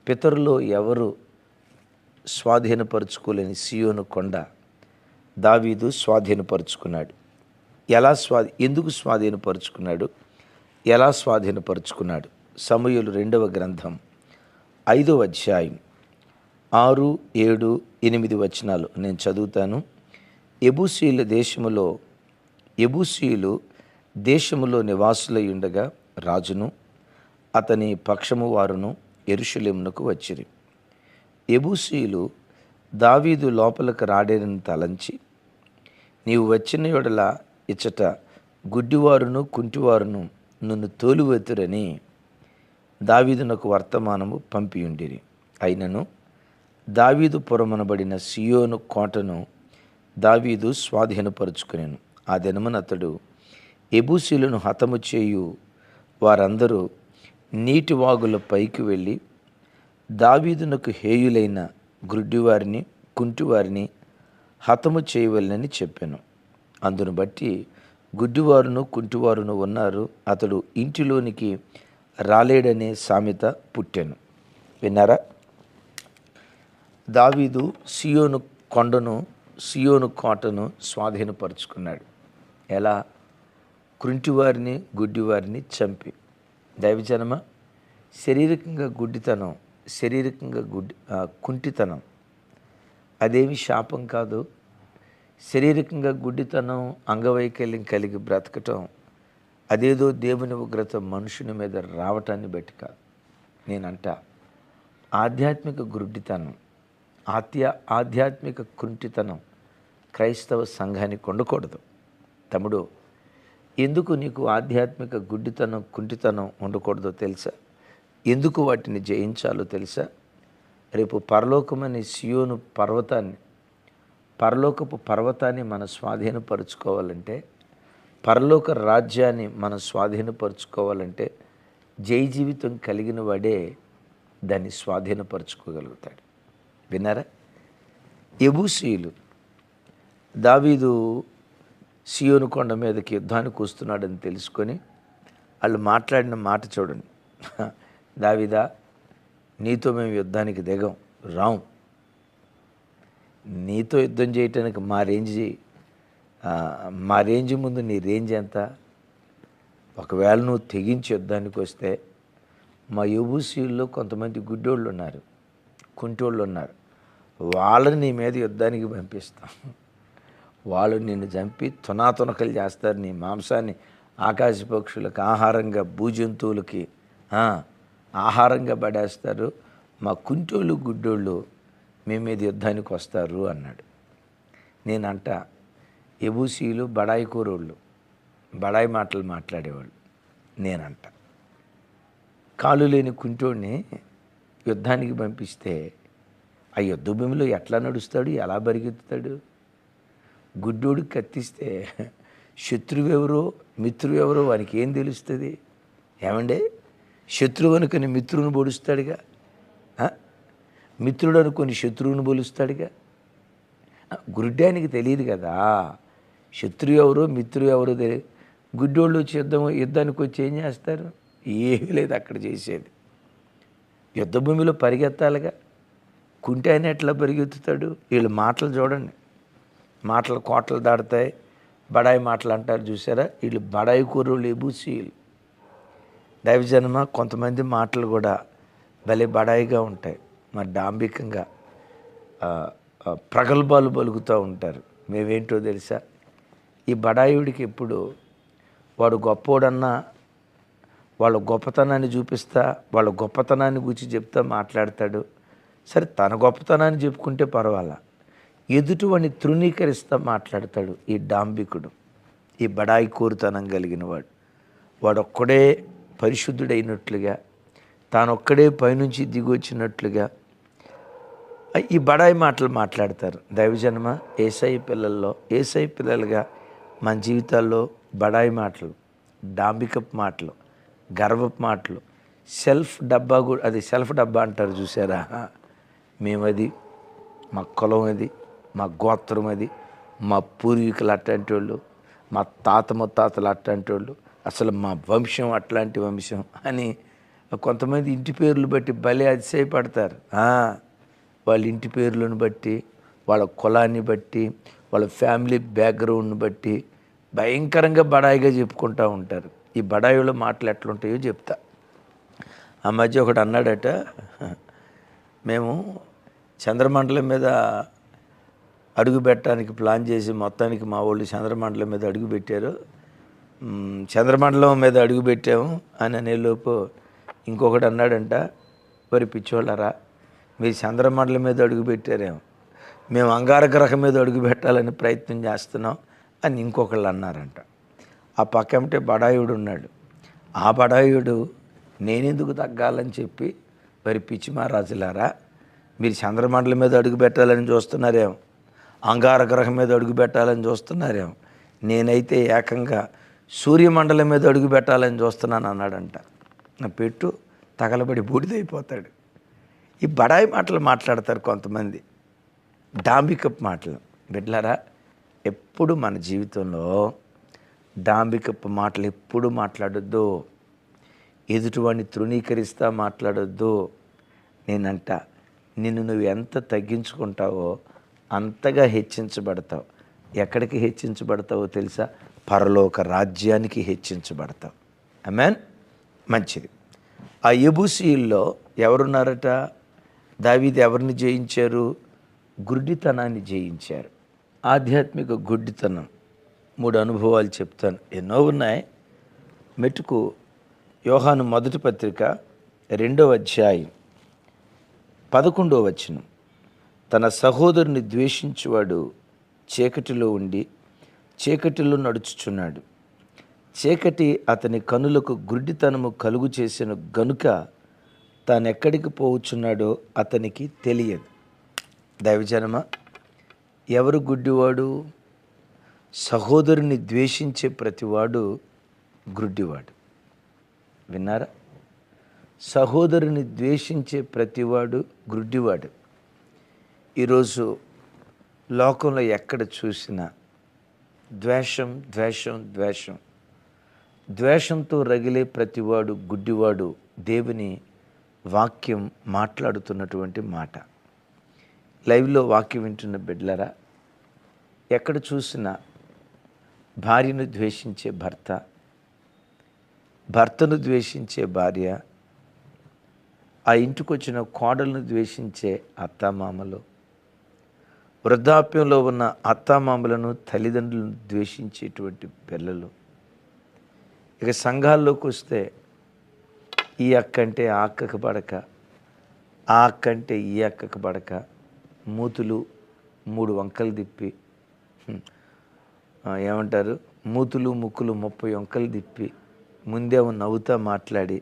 పితరులు ఎవరు స్వాధీనపరుచుకోలేని సియోను కొండ దావీదు స్వాధీనపరుచుకున్నాడు. ఎందుకు స్వాధీనపరుచుకున్నాడు, ఎలా స్వాధీనపరుచుకున్నాడు? సమూయేలు 2వ గ్రంథం 5వ అధ్యాయం 6, 7, 8 వచనాలు నేను చదువుతాను. ఎబూసీయులు దేశములో నివాసులై ఉండగా రాజును అతని పక్షము వారును యెరూషలేమునకు వచ్చిరి. ఎబూసీయులు దావీదు లోపలికి రాడేనని తలంచి, నీవు వచ్చిన యెడల ఇచ్చట గుడ్డివారును కుంటివారును నన్ను తోలివెతురని దావీదునకు వర్తమానము పంపియుండిరి. అయినను దావీదు పురమనబడిన సియోను కోటను దావీదు స్వాధీనపరుచుకునేను. ఆ దినమున అతడు ఎబూసీలను హతము చేయు వారందరూ నీటి వాగుల పైకి వెళ్ళి దావీదునకు హేయులైన గ్రుడ్డివారిని కుంటివారిని హతము చేయవలెనని చెప్పాను. అందును బట్టి గుడ్డివారును కుంటివారును ఉన్నారు, అతడు ఇంటిలోనికి రాలేడనే సామెత పుట్టెను. విన్నారా? దావీదు సియోను కొండను, సియోను కోటను స్వాధీనపరుచుకున్నాడు. ఎలా? కుంటివారిని గుడ్డివారిని చంపి. దైవజనమ, శారీరకంగా గుడ్డితనం, శారీరకంగా కుంటితనం అదేమి శాపం కాదు. శారీరకంగా గుడ్డితనం, అంగవైకల్యం కలిగి బ్రతకటం అదేదో దేవుని ఉగ్రత మనుషుని మీద రావటాన్ని బట్టి కాదు. నేనంట ఆధ్యాత్మిక గుడ్డితనం, ఆధ్యాత్మిక కుంటితనం క్రైస్తవ సంఘానికి ఉండకూడదు. తమ్ముడు, ఎందుకు నీకు ఆధ్యాత్మిక గుడ్డితనం, కుంటితనం ఉండకూడదో తెలుసా? ఎందుకు వాటిని జయించాలో తెలుసా? రేపు పరలోకమని సియోను పరలోకపు పర్వతాన్ని మనం స్వాధీనపరుచుకోవాలంటే, పరలోక రాజ్యాన్ని మనం స్వాధీనపరుచుకోవాలంటే జై జీవితం కలిగిన వాడే దాన్ని స్వాధీనపరుచుకోగలుగుతాడు. విన్నారా? ఎబూసీయులు దావీదు సియోను కొండ మీదకి యుద్ధానికి వస్తున్నాడని తెలుసుకొని వాళ్ళు మాట్లాడిన మాట చూడండి. దావీదా, నీతో మేము యుద్ధానికి దిగం, రాం. నీతో యుద్ధం చేయటానికి మా రేంజ్ ముందు నీ రేంజ్ ఎంత? ఒకవేళ నువ్వు తెగించి యుద్ధానికి వస్తే మా ఎబూసీయుల్లో కొంతమంది గుడ్డోళ్ళు ఉన్నారు, కుంటోళ్ళు ఉన్నారు, వాళ్ళని నీ మీద యుద్ధానికి పంపిస్తాం. వాళ్ళు నిన్ను చంపి తునాతునకలు చేస్తారు. నీ మాంసాన్ని ఆకాశ పక్షులకు ఆహారంగా, భూజంతువులకి ఆహారంగా పడేస్తారు. మా కుంటోళ్ళు గుడ్డోళ్ళు మీ మీద యుద్ధానికి వస్తారు అన్నాడు. నేనంట ఎబూసీయులు బడాయి కూరోళ్ళు, బడాయి మాటలు మాట్లాడేవాళ్ళు. నేనంట కాలు లేని కుంటోడిని యుద్ధానికి పంపిస్తే ఆ యుద్ధ భూమిలో ఎట్లా నడుస్తాడు, ఎలా పరిగెత్తుతాడు? గుడ్డోడికి కత్తిస్తే శత్రువు ఎవరో మిత్రువు ఎవరో వానికి ఏం తెలుస్తుంది? ఏమండే, శత్రువు అనుకుని మిత్రువుని పొడుస్తాడుగా, మిత్రుడు అనుకొని శత్రువుని పొలుస్తాడుగా. గుడ్డానికి తెలియదు కదా శత్రువు ఎవరో మిత్రువు ఎవరో తెలియదు. గుడ్డోళ్ళు వచ్చి యుద్ధానికి వచ్చి ఏం చేస్తారు? ఏమీ లేదు అక్కడ చేసేది. యుద్ధ భూమిలో పరిగెత్తాలిగా. కుంటే అని ఎట్లా పరిగెత్తుతాడు? వీళ్ళు మాటలు చూడండి, మాటలు కోటలు దాడతాయి, బడాయి మాటలు అంటారు చూసారా? వీళ్ళు బడాయి కూరలు ఎబూసీయులు. దైవజనమ, కొంతమంది మాటలు కూడా భలే బడాయిగా ఉంటాయి, మరి డాంబికంగా ప్రగల్భాలు పలుకుతూ ఉంటారు. మేమేంటో తెలుసా? ఈ బడాయుడికి ఎప్పుడు వాడు గొప్పోడన్నా వాళ్ళ గొప్పతనాన్ని చూపిస్తా, వాళ్ళ గొప్పతనాన్ని గురించి చెప్తా మాట్లాడతాడు. సరే, తన గొప్పతనాన్ని చెప్పుకుంటే పర్వాలా, ఎదుటివాడిని తృణీకరిస్తా మాట్లాడతాడు. ఈ డాంబికుడు, ఈ బడాయి కోరుతనం కలిగిన వాడొక్కడే పరిశుద్ధుడైనట్లుగా, తానొక్కడే పైనుంచి దిగొచ్చినట్లుగా ఈ బడాయి మాటలు మాట్లాడతారు. దైవజన్మ, ఏసై పిల్లలుగా మన జీవితాల్లో బడాయి మాటలు, డాంబికపు మాటలు, గర్వపు మాటలు, సెల్ఫ్ డబ్బా అంటారు చూసారా? మేమది, మా కులం అది, మా గోత్రం అది, మా పూర్వీకులు అట్లాంటి వాళ్ళు, మా తాత ముత్తాతలు అట్లాంటి వాళ్ళు, అసలు మా వంశం అట్లాంటి వంశం అని కొంతమంది ఇంటి పేర్లు బట్టి భలే అతిశయపడతారు. వాళ్ళ ఇంటి పేర్లను బట్టి, వాళ్ళ కులాన్ని బట్టి, వాళ్ళ ఫ్యామిలీ బ్యాక్గ్రౌండ్ని బట్టి భయంకరంగా బడాయిగా చెప్పుకుంటూ ఉంటారు. ఈ బడాయిలో మాటలు ఎట్లుంటాయో చెప్తా. ఆ మధ్య ఒకడు అన్నాడట, మేము చంద్రమండలం మీద అడుగు పెట్టడానికి ప్లాన్ చేసి మొత్తానికి మా వాళ్ళు చంద్రమండలం మీద అడుగు పెట్టారు, చంద్రమండలం మీద అడుగు పెట్టాము అని అనేలోపు ఇంకొకటి అన్నాడంట, మరి పిచ్చోళ్ళరా మీరు చంద్రమండలం మీద అడుగు పెట్టారేమో, మేము అంగారగ్రహం మీద అడుగు పెట్టాలని ప్రయత్నం చేస్తున్నాం అని ఇంకొకళ్ళు అన్నారంట. ఆ పక్కంటే బడాయుడు ఉన్నాడు. ఆ బడాయుడు నేనెందుకు తగ్గాలని చెప్పి, మరి పిచ్చి మహారాజులారా మీరు చంద్రమండలం మీద అడుగు పెట్టాలని చూస్తున్నారేమో, అంగారగ్రహం మీద అడుగు పెట్టాలని చూస్తున్నారేమో, నేనైతే ఏకంగా సూర్యమండలం మీద అడుగు పెట్టాలని చూస్తున్నాను అన్నాడంట. నా పెట్టు తగలబడి బూడిదైపోతాడు. ఈ బడాయి మాటలు మాట్లాడతారు కొంతమంది, డాంబికపు మాటలు. బిడ్డలారా, ఎప్పుడు మన జీవితంలో డాంబికపు మాటలు ఎప్పుడు మాట్లాడొద్దు. ఎదుటివాడిని తృణీకరిస్తా మాట్లాడొద్దు. నేనంట నిన్ను నువ్వు ఎంత తగ్గించుకుంటావో అంతగా హెచ్చించబడతావు. ఎక్కడికి హెచ్చించబడతావో తెలుసా? పరలోక రాజ్యానికి హెచ్చించబడతావు. ఆమేన్. మంచిది. ఆ యెబూసీయుల్లో ఎవరున్నారట? దావీదు ఎవరిని జయించారు? గుడ్డితనాన్ని జయించారు. ఆధ్యాత్మిక గుడ్డితనం 3 అనుభవాలు చెప్తాను, ఎన్నో ఉన్నాయి. మెట్టుకు యోహాను మొదటి పత్రిక 2వ అధ్యాయం 11వ వచనం. తన సహోదరుని ద్వేషించువాడు చీకటిలో ఉండి చీకటిలో నడుచుచున్నాడు. చీకటి అతని కనులకు గుడ్డితనము కలుగు చేసిన గనుక తానెక్కడికి పోవచ్చున్నాడో అతనికి తెలియదు. దైవజనమా, ఎవరు గుడ్డివాడు? సహోదరుని ద్వేషించే ప్రతివాడు గుడ్డివాడు. విన్నారా? సహోదరుని ద్వేషించే ప్రతివాడు గుడ్డివాడు. ఈరోజు లోకంలో ఎక్కడ చూసినా ద్వేషం ద్వేషం ద్వేషం. ద్వేషంతో రగిలే ప్రతివాడు గుడ్డివాడు. దేవుని వాక్యం మాట్లాడుతున్నటువంటి మాట. లైవ్లో వాక్యం వింటున్న బిడ్డలారా, ఎక్కడ చూసినా భార్యను ద్వేషించే భర్త, భర్తను ద్వేషించే భార్య, ఆ ఇంటికి వచ్చిన కోడలను ద్వేషించే అత్తామామలు, వృద్ధాప్యంలో ఉన్న అత్తామామలను తల్లిదండ్రులను ద్వేషించేటువంటి పిల్లలు. ఇక సంఘాల్లోకి వస్తే ఈ అక్క అంటే ఆ అక్కకు పడక, ఆ అక్క అంటే ఈ అక్కకు పడక, మూతులు 3 వంకలు తిప్పి, ఏమంటారు, మూతులు ముక్కులు 30 వంకలు తిప్పి, ముందేమో నవ్వుతా మాట్లాడి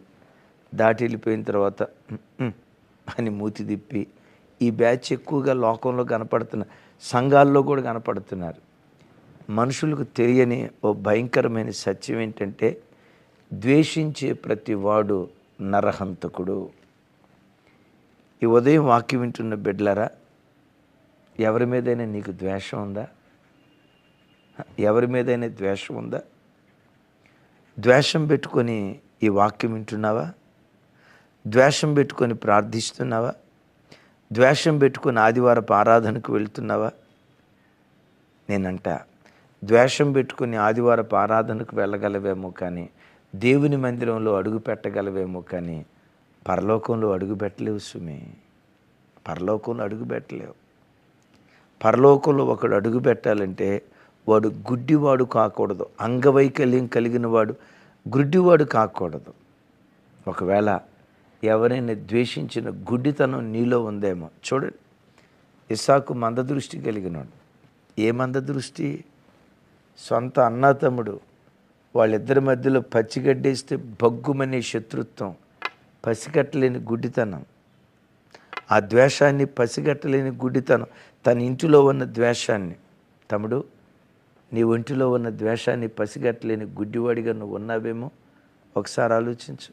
దాటి వెళ్ళిపోయిన తర్వాత అని మూతి తిప్పి, ఈ బ్యాచ్ ఎక్కువగా లోకంలో కనపడుతున్న, సంఘాల్లో కూడా కనపడుతున్నారు. మనుషులకు తెలియని ఓ భయంకరమైన సత్యం ఏంటంటే, ద్వేషించే ప్రతి వాడు నరహంతకుడు. ఈ ఉదయం వాక్యం వింటున్న బిడ్డలారా, ఎవరి మీదైనా నీకు ద్వేషం ఉందా? ఎవరి మీదైనా ద్వేషం ఉందా? ద్వేషం పెట్టుకొని ఈ వాక్యం వింటున్నావా? ద్వేషం పెట్టుకొని ప్రార్థిస్తున్నావా? ద్వేషం పెట్టుకొని ఆదివారపు ఆరాధనకు వెళ్తున్నావా? నేనంట, ద్వేషం పెట్టుకుని ఆదివారపు ఆరాధనకు వెళ్ళగలవేమో కానీ, దేవుని మందిరంలో అడుగు పెట్టగలవేమో కానీ, పరలోకంలో అడుగు పెట్టలేవు సుమి. పరలోకంలో అడుగు పెట్టలేవు. పరలోకంలో ఒకడు అడుగు పెట్టాలంటే వాడు గుడ్డివాడు కాకూడదు. అంగవైకల్యం కలిగిన వాడు గుడ్డివాడు కాకూడదు. ఒకవేళ ఎవరైనా ద్వేషించిన గుడ్డితనం నీలో ఉందేమో చూడండి. ఇస్సాకు మందదృష్టి కలిగినాడు. ఏ మందదృష్టి? సొంత అన్నతమ్ముడు వాళ్ళిద్దరి మధ్యలో పచ్చిగడ్డేస్తే బగ్గుమనే శత్రుత్వం, పసిగట్టలేని గుడ్డితనం. ఆ ద్వేషాన్ని పసిగట్టలేని గుడ్డితనం, తన ఇంటిలో ఉన్న ద్వేషాన్ని. తమ్ముడు, నీ ఒంటిలో ఉన్న ద్వేషాన్ని పసిగట్టలేని గుడ్డివాడిగా నువ్వు ఉన్నావేమో ఒకసారి ఆలోచించు.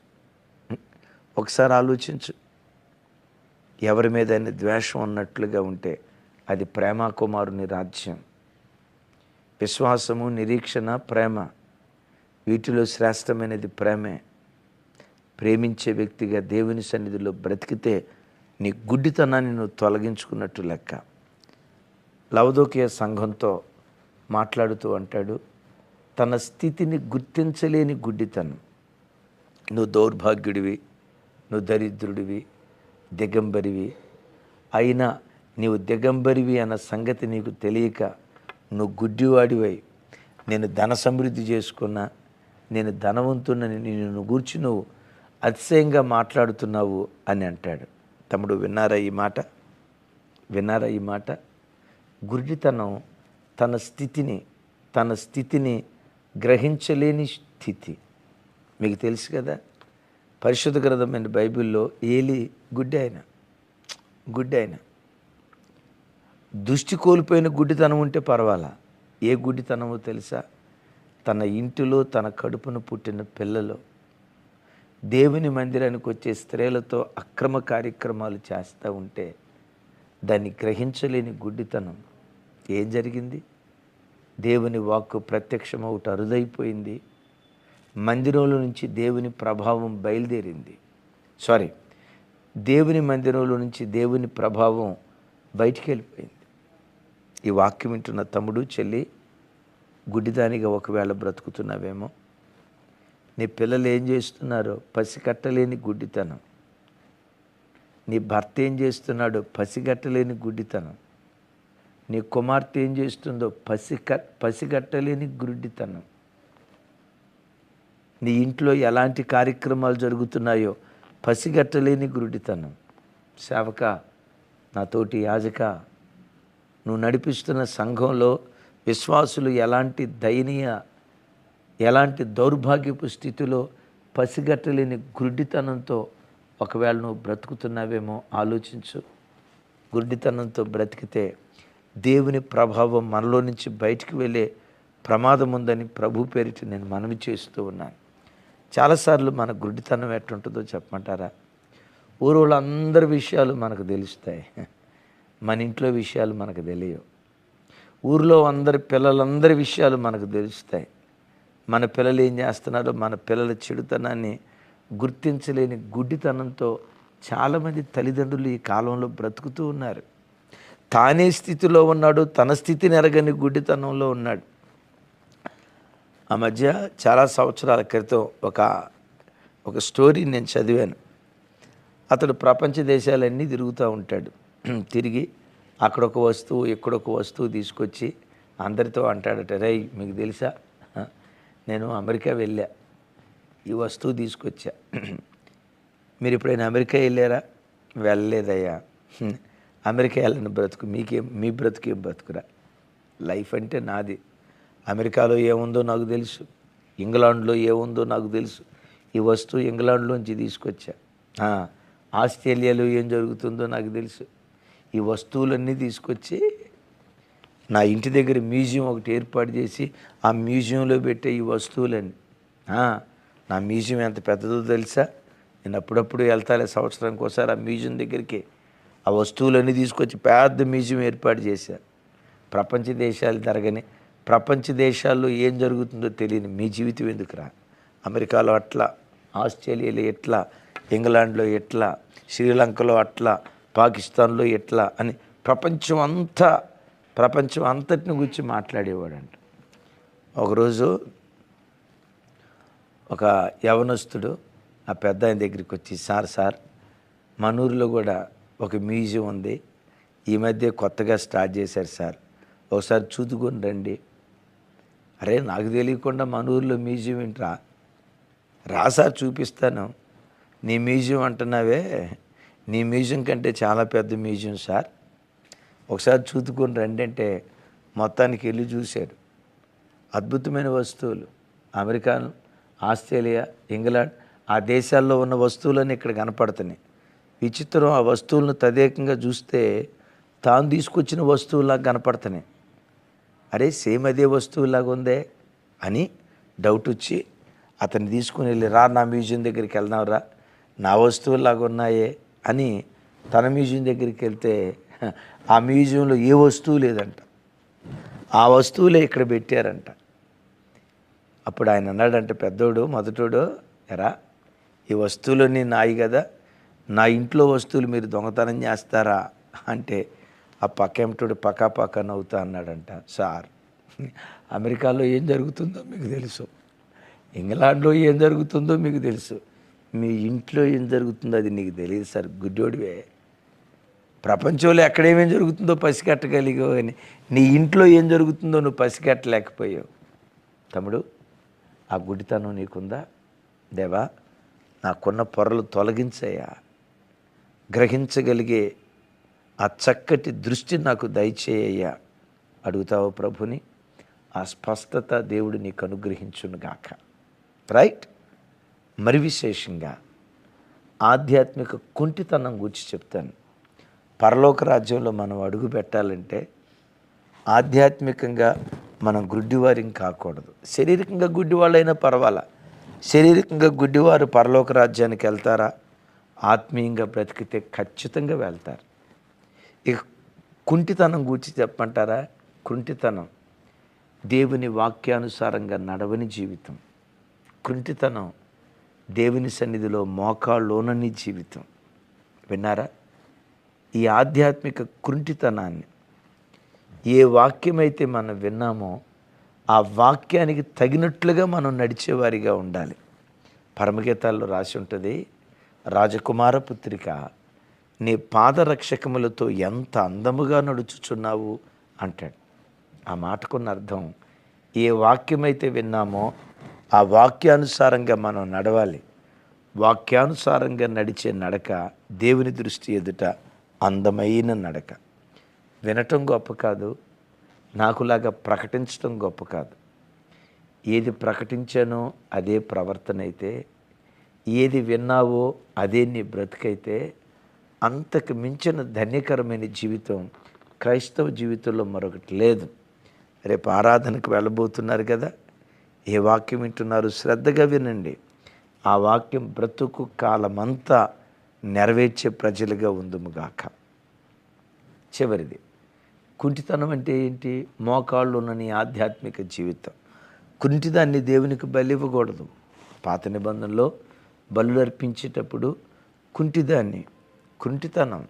ఒకసారి ఆలోచించు. ఎవరి మీదైనా ద్వేషం ఉన్నట్లుగా ఉంటే అది ప్రేమ కుమారుని రాజ్యం. విశ్వాసము, నిరీక్షణ, ప్రేమ, వీటిలో శ్రేష్టమైనది ప్రేమే. ప్రేమించే వ్యక్తిగా దేవుని సన్నిధిలో బ్రతికితే నీ గుడ్డితనాన్ని నువ్వు తొలగించుకున్నట్టు లెక్క. లవదోకియ సంఘంతో మాట్లాడుతూ అంటాడు, తన స్థితిని గుర్తించలేని గుడ్డితనం. నువ్వు దౌర్భాగ్యుడివి, నువ్వు దరిద్రుడివి, దిగంబరివి, అయినా నీవు దిగంబరివి అన్న సంగతి నీకు తెలియక నువ్వు గుడ్డివాడివై నేను ధన సమృద్ధి చేసుకున్నా, నేను ధనవంతున్నని నిన్ను గూర్చి నువ్వు అతిశయంగా మాట్లాడుతున్నావు అని అంటాడు. తమ్ముడు, విన్నారా ఈ మాట? విన్నారా ఈ మాట? గుడ్డితనం తన స్థితిని గ్రహించలేని స్థితి. మీకు తెలుసు కదా, పరిశుద్ధ గ్రంథమైన బైబిల్లో ఏలి గుడ్డి ఆయన. దృష్టి కోల్పోయిన గుడ్డితనం ఉంటే పర్వాలా. ఏ గుడ్డితనమో తెలుసా? తన ఇంటిలో తన కడుపున పుట్టిన పిల్లలు దేవుని మందిరానికి వచ్చే స్త్రీలతో అక్రమ కార్యక్రమాలు చేస్తూ ఉంటే దాన్ని గ్రహించలేని గుడ్డితనం. ఏం జరిగింది? దేవుని వాక్కు ప్రత్యక్షమవుట అరుదైపోయింది. మందిరంలో నుంచి దేవుని ప్రభావం బయలుదేరింది. దేవుని మందిరంలో నుంచి దేవుని ప్రభావం బయటికి వెళ్ళిపోయింది. ఈ వాక్యం వింటున్న తమ్ముడు, చెల్లి, గుడ్డిదానిగా ఒకవేళ బ్రతుకుతున్నావేమో. నీ పిల్లలు ఏం చేస్తున్నారో పసిగట్టలేని గుడ్డితనం. నీ భర్త ఏం చేస్తున్నాడో పసిగట్టలేని గుడ్డితనం. నీ కుమార్తె ఏం చేస్తుందో పసిగట్టలేని గుడ్డితనం. నీ ఇంట్లో ఎలాంటి కార్యక్రమాలు జరుగుతున్నాయో పసిగట్టలేని గుడ్డితనం. సేవక, నాతోటి యాజక, నువ్వు నడిపిస్తున్న సంఘంలో విశ్వాసులు ఎలాంటి దౌర్భాగ్యపు స్థితిలో పసిగట్టలేని గుడ్డితనంతో ఒకవేళ నువ్వు బ్రతుకుతున్నావేమో ఆలోచించు. గుడ్డితనంతో బ్రతికితే దేవుని ప్రభావం మనలో నుంచి బయటికి వెళ్ళే ప్రమాదం ఉందని ప్రభు పేరిట నేను మనవి చేస్తూ ఉన్నాను. చాలాసార్లు మన గుడ్డితనం ఎట్టుంటుందో చెప్పమంటారా? ఊరోళ్ళందరి విషయాలు మనకు తెలుస్తాయి, మన ఇంట్లో విషయాలు మనకు తెలియవు. ఊరిలో పిల్లలందరి విషయాలు మనకు తెలుస్తాయి. మన పిల్లలు ఏం చేస్తున్నారో, మన పిల్లల చెడుతనాన్ని గుర్తించలేని గుడ్డితనంతో చాలామంది తల్లిదండ్రులు ఈ కాలంలో బ్రతుకుతూ ఉన్నారు. తానే స్థితిలో ఉన్నాడు, తన స్థితిని ఎరగని గుడ్డితనంలో ఉన్నాడు. ఆ మధ్య చాలా సంవత్సరాల క్రితం ఒక స్టోరీ నేను చదివాను. అతడు ప్రపంచ దేశాలన్నీ తిరుగుతూ ఉంటాడు. తిరిగి అక్కడొక వస్తువు ఇక్కడొక వస్తువు తీసుకొచ్చి అందరితో అంటాడట, రేయ్ మీకు తెలుసా, నేను అమెరికా వెళ్ళా, ఈ వస్తువు తీసుకొచ్చా. మీరు ఎప్పుడైనా అమెరికా వెళ్ళారా? వెళ్ళలేదయ్యా. అమెరికా వెళ్ళని బ్రతుకు మీ బ్రతుకేం బ్రతుకురా? లైఫ్ అంటే నాది. అమెరికాలో ఏముందో నాకు తెలుసు, ఇంగ్లాండ్లో ఏముందో నాకు తెలుసు. ఈ వస్తువు ఇంగ్లాండ్లోంచి తీసుకొచ్చా. ఆస్ట్రేలియాలో ఏం జరుగుతుందో నాకు తెలుసు. ఈ వస్తువులన్నీ తీసుకొచ్చి నా ఇంటి దగ్గర మ్యూజియం ఒకటి ఏర్పాటు చేసి ఆ మ్యూజియంలో పెట్టే ఈ వస్తువులన్నీ. నా మ్యూజియం ఎంత పెద్దదో తెలుసా? నేను అప్పుడప్పుడు వెళ్తాలే సంవత్సరానికి ఒకసారి ఆ మ్యూజియం దగ్గరికి. ఆ వస్తువులన్నీ తీసుకొచ్చి పెద్ద మ్యూజియం ఏర్పాటు చేశారు. ప్రపంచ దేశాలు జరగని, ప్రపంచ దేశాల్లో ఏం జరుగుతుందో తెలియని మీ జీవితం ఎందుకురా? అమెరికాలో అట్లా, ఆస్ట్రేలియాలో ఎట్లా, ఇంగ్లాండ్లో ఎట్లా, శ్రీలంకలో అట్లా, పాకిస్తాన్లో ఎట్లా అని ప్రపంచం అంతటిని గురించి మాట్లాడేవాడంట. ఒకరోజు ఒక యవనస్తుడు ఆ పెద్ద ఆయన దగ్గరికి వచ్చి, సార్ మన ఊరిలో కూడా ఒక మ్యూజియం ఉంది, ఈ మధ్య కొత్తగా స్టార్ట్ చేశారు సార్, ఒకసారి చూదుకొని రండి. అరే, నాకు తెలియకుండా మన ఊరిలో మ్యూజియం ఏంట్రా? రా సార్ చూపిస్తాను. నీ మ్యూజియం అంటున్నావే, నీ మ్యూజియం కంటే చాలా పెద్ద మ్యూజియం సార్, ఒకసారి చూదుకొని రండి అంటే మొత్తానికి వెళ్ళి చూశాడు. అద్భుతమైన వస్తువులు, అమెరికా, ఆస్ట్రేలియా, ఇంగ్లాండ్, ఆ దేశాల్లో ఉన్న వస్తువులన్నీ ఇక్కడ కనపడుతున్నాయి. విచిత్రం, ఆ వస్తువులను తదేకంగా చూస్తే తాను తీసుకొచ్చిన వస్తువులాగా కనపడుతున్నాయి. అరే, సేమ్ అదే వస్తువులాగా ఉందే అని డౌట్ వచ్చి అతన్ని తీసుకుని వెళ్ళి, రా నా మ్యూజియం దగ్గరికి వెళ్దాంరా, నా వస్తువులాగా ఉన్నాయే అని తన మ్యూజియం దగ్గరికి వెళ్తే ఆ మ్యూజియంలో ఏ వస్తువు లేదంట. ఆ వస్తువులే ఇక్కడ పెట్టారంట. అప్పుడు ఆయన అన్నాడంటే, పెద్దోడు మొదటోడు, ఎరా ఈ వస్తువులన్నీ నాయి కదా, నా ఇంట్లో వస్తువులు మీరు దొంగతనం చేస్తారా అంటే ఆ పక్కెంటుడు పక్కా నవ్వుతా అన్నాడంట. సార్, అమెరికాలో ఏం జరుగుతుందో మీకు తెలుసు, ఇంగ్లాండ్లో ఏం జరుగుతుందో మీకు తెలుసు, మీ ఇంట్లో ఏం జరుగుతుందో అది నీకు తెలియదు సార్, గుడ్డోడివే. ప్రపంచంలో ఎక్కడేమేం జరుగుతుందో పసిగట్టగలిగావు అని నీ ఇంట్లో ఏం జరుగుతుందో నువ్వు పసిగట్టలేకపోయావు. తమ్ముడు, ఆ గుడితనం నీకుందా? దేవా, నాకున్న పొరలు తొలగించయ్యా, గ్రహించగలిగే ఆ చక్కటి దృష్టి నాకు దయచేయ్యా అడుగుతావు ప్రభుని. ఆ స్పష్టత దేవుడు నీకు అనుగ్రహించునుగాక. రైట్. మరి విశేషంగా ఆధ్యాత్మిక కుంటితనం గురించి చెప్తాను. పరలోక రాజ్యంలో మనం అడుగు పెట్టాలంటే ఆధ్యాత్మికంగా మనం గుడ్డివారిని కాకూడదు. శారీరకంగా గుడ్డివాళ్ళైనా పర్వాలా, శారీరకంగా గుడ్డివారు పరలోక రాజ్యానికి వెళ్తారా? ఆత్మీయంగా బ్రతికితే ఖచ్చితంగా వెళ్తారు. ఇక కుంటితనం గురించి చెప్పమంటారా? కుంటితనం దేవుని వాక్యానుసారంగా నడవని జీవితం. కుంటితనం దేవుని సన్నిధిలో మోకాళ్ళోనని జీవితం. విన్నారా? ఈ ఆధ్యాత్మిక కుంటితనాన్ని ఏ వాక్యమైతే మనం విన్నామో ఆ వాక్యానికి తగినట్లుగా మనం నడిచేవారిగా ఉండాలి. పరమగీతాల్లో రాసి ఉంటుంది, రాజకుమార పుత్రిక, నీ పాదరక్షకములతో ఎంత అందముగా నడుచుచున్నావు అంటాడు. ఆ మాటకున్న అర్థం, ఏ వాక్యమైతే విన్నామో ఆ వాక్యానుసారంగా మనం నడవాలి. వాక్యానుసారంగా నడిచే నడక దేవుని దృష్టి ఎదుట అందమైన నడక. వినటం గొప్ప కాదు, నాకులాగా ప్రకటించడం గొప్ప కాదు. ఏది ప్రకటించానో అదే ప్రవర్తన అయితే, ఏది విన్నావో అదే నీ బ్రతుకైతే, అంతకు మించిన ధన్యకరమైన జీవితం క్రైస్తవ జీవితంలో మరొకటి లేదు. రేపు ఆరాధనకు వెళ్ళబోతున్నారు కదా, ఏ వాక్యం వింటున్నారు? శ్రద్ధగా వినండి. ఆ వాక్యం బ్రతుకు కాలమంతా నెరవేర్చే ప్రజలుగా ఉందుముగాక. చివరిది, కుంటితనం అంటే ఏంటి? మోకాళ్ళు ఉన్న నీ ఆధ్యాత్మిక జీవితం. కుంటిదాన్ని దేవునికి బలి ఇవ్వకూడదు. పాత నిబంధనలో బలులు అర్పించేటప్పుడు కుంటితనం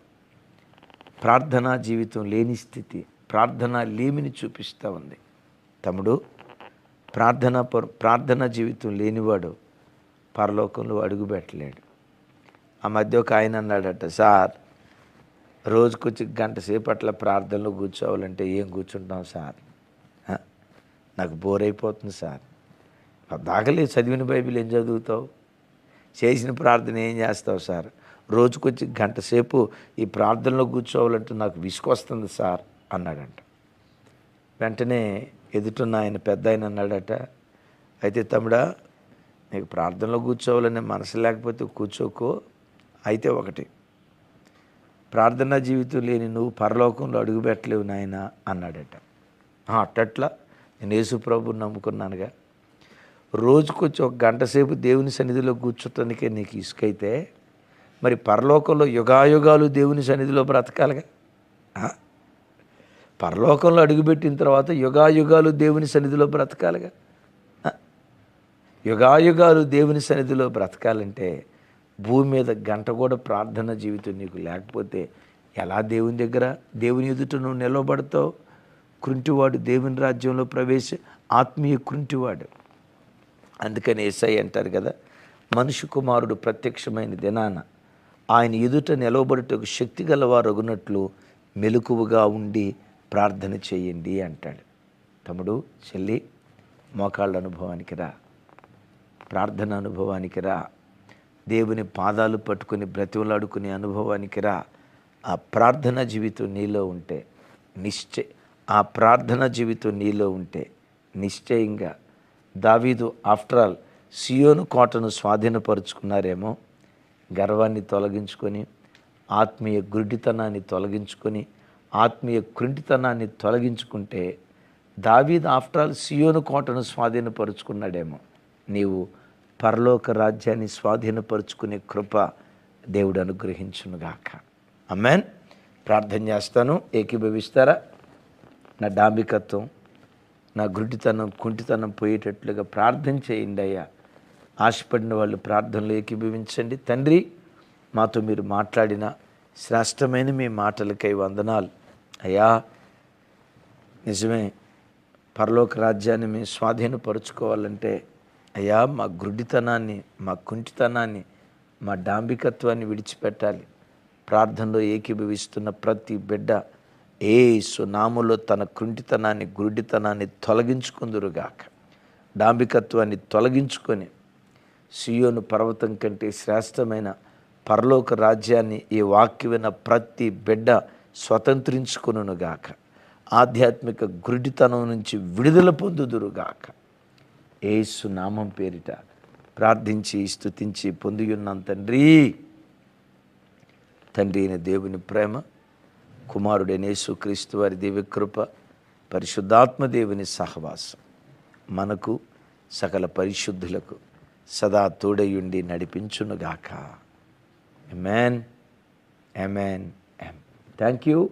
ప్రార్థనా జీవితం లేని స్థితి, ప్రార్థనా లేమిని చూపిస్తూ ఉంది. తమ్ముడు, ప్రార్థనా జీవితం లేనివాడు పరలోకంలో అడుగుపెట్టలేడు. ఆ మధ్య ఒక ఆయన అన్నాడట, సార్ రోజుకొచ్చి గంట సేపు అట్లా ప్రార్థనలో కూర్చోవాలంటే ఏం కూర్చుంటాం సార్, నాకు బోర్ అయిపోతుంది సార్. దాగలేదు, చదివిన బైబిల్ ఏం చదువుతావు, చేసిన ప్రార్థన ఏం చేస్తావు సార్, రోజుకొచ్చి గంట సేపు ఈ ప్రార్థనలో కూర్చోవాలంటే నాకు విసుకొస్తుంది సార్ అన్నాడంట. వెంటనే ఎదుటున్న ఆయన పెద్ద ఆయన అన్నాడట, అయితే తమ్ముడా, నీకు ప్రార్థనలో కూర్చోవాలనే మనసు లేకపోతే కూర్చోకో, అయితే ఒకటి, ప్రార్థనా జీవితం లేని నువ్వు పరలోకంలో అడుగుపెట్టలేవు నాయన అన్నాడట. అట్టట్లా నేను యేసు ప్రభువుని నమ్ముకున్నానుగా, రోజుకొచ్చి ఒక గంట సేపు దేవుని సన్నిధిలో కూర్చోటానికే నీకు ఇసుకైతే, మరి పరలోకంలో యుగాయుగాలు దేవుని సన్నిధిలో బ్రతకాలిగా. పరలోకంలో అడుగుపెట్టిన తర్వాత యుగాయుగాలు దేవుని సన్నిధిలో బ్రతకాలిగా. యుగాయుగాలు దేవుని సన్నిధిలో బ్రతకాలంటే భూమి మీద గంట కూడా ప్రార్థన జీవితం నీకు లేకపోతే ఎలా దేవుని దగ్గర, దేవుని ఎదుట నువ్వు నిలవబడతావు? కుంటివాడు దేవుని రాజ్యంలో ఆత్మీయ కుంటివాడు. అందుకని యేసయ్య అంటారు కదా, మనిషి కుమారుడు ప్రత్యక్షమైన దినాన ఆయన ఎదుట నిలవబడుటకు శక్తి గలవారగునట్లు మెలకువగా ఉండి ప్రార్థన చేయండి అంటాడు. తమ్ముడు, చెల్లి, మోకాళ్ళ అనుభవానికి రా, ప్రార్థన అనుభవానికి రా, దేవుని పాదాలు పట్టుకుని బ్రతిమలాడుకునే అనుభవానికి రా. ఆ ప్రార్థన జీవితం నీలో ఉంటే నిశ్చయంగా దావీదు ఆఫ్టర్ ఆల్ సియోను కోటను స్వాధీనపరుచుకున్నారేమో, గర్వాన్ని తొలగించుకొని, ఆత్మీయ గుడ్డితనాన్ని తొలగించుకొని, ఆత్మీయ కృంటితనాన్ని తొలగించుకుంటే దావీదు ఆఫ్టర్ ఆల్ సియోను కోటను స్వాధీనపరుచుకున్నాడేమో. నీవు పరలోక రాజ్యాన్ని స్వాధీనపరుచుకునే కృప దేవుడు అనుగ్రహించునుగాక. ఆమేన్. ప్రార్థన చేస్తాను, ఏకీభవిస్తారా? నా డాంబికత్వం, నా గుడ్డితనం, కుంటితనం పోయేటట్లుగా ప్రార్థన చేయండి అయ్యా. ఆశపడిన వాళ్ళు ప్రార్థనలో ఏకీభవించండి. తండ్రి, మాతో మీరు మాట్లాడిన శ్రేష్టమైన మీ మాటలకై వందనాలు అయ్యా. నిజమే, పరలోక రాజ్యాన్ని మేము స్వాధీనపరుచుకోవాలంటే అయ్యా మా గుడ్డితనాన్ని, మా కుంటితనాన్ని, మా డాంబికత్వాన్ని విడిచిపెట్టాలి. ప్రార్థనలో ఏకీభవిస్తున్న ప్రతి బిడ్డ యేసు నామములో తన కుంటితనాన్ని, గుడ్డితనాన్ని తొలగించుకుందురుగాక. డాంబికత్వాన్ని తొలగించుకొని సియోను పర్వతం కంటే శ్రేష్టమైన పరలోక రాజ్యాన్ని ఈ వాక్యం విన్న ప్రతి బిడ్డ స్వతంత్రించుకొనుగాక. ఆధ్యాత్మిక గురుడితనం నుంచి విడుదల పొందుదురుగాక. యేసు నామం పేరిట ప్రార్థించి స్తుతించి పొందియున్నాం తండ్రి. తండ్రి అయిన దేవుని ప్రేమ, కుమారుడైన యేసుక్రీస్తు వారి దివ్యకృప, పరిశుద్ధాత్మ దేవుని సహవాసం మనకు సకల పరిశుద్ధులకు సదా తోడయుండి నడిపించునుగాక. ఆమేన్, ఆమేన్, ఆమేన్. Thank you.